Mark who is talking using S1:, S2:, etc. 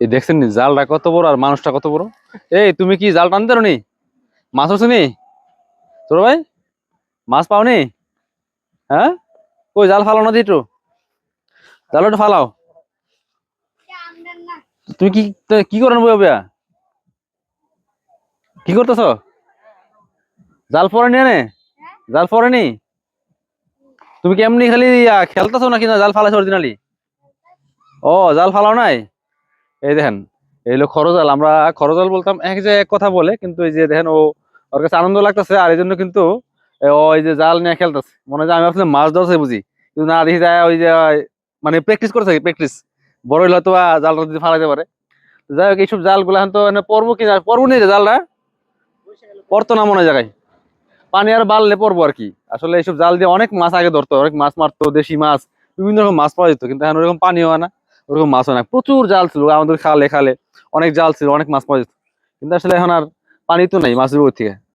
S1: এই দেখছেন নি জালটা কত বড় আর মানুষটা কত বড়। এই তুমি কি জাল টানতে পারো নি? মাছ হচ্ছে নি তোর ভাই? মাছ পাওনি? হ্যাঁ, ওই জাল ফালাও না একটু, জাল একটু ফালাও। তুমি কি কি করেন বইয়া? কি করতেছ? জাল পরে নিয়ে নে, জাল পরে নি। তুমি কি এমনি খালি খেলতেছো নাকি না জাল ফালাইছো অরিজিনালি? ও জাল ফালাও নাই। এই দেখেন, এই হলো খরজাল। আমরা খরজাল বলতাম এক যে এক কথা বলে, কিন্তু এই যে দেখেন ও, ওর কাছে আনন্দ লাগতেছে আর এই জন্য কিন্তু ও এই যে জাল নিয়ে খেলতেছে, মনে হয় যে আমি ভাবছিলাম মাছ ধরছে বুঝি, কিন্তু না দেখি যায় ওই যে মানে প্র্যাকটিস করছে, প্র্যাকটিস। বড় হইলে হয়তো জালটা যদি ফালাইতে পারে। যাই হোক, এইসব জাল গুলা তো পড়বো কিনা, পড়বো নি রে জালটা, পড়তো না মনে হয় জায়গায়। পানি আর বাড়লে পড়বো আর কি। আসলে এইসব জাল দিয়ে অনেক মাছ আগে ধরতো, অনেক মাছ মারতো, দেশি মাছ, বিভিন্ন রকম মাছ পাওয়া যেত, কিন্তু এখন ওরকম পানিও হয় না, ওরকম মাছও না। প্রচুর জাল ছিল আমাদের খালে খালে, অনেক জাল ছিল, অনেক মাছ পাওয়া যেত, কিন্তু আসলে এখন আর পানি তো নাই মাছের উপর থেকে।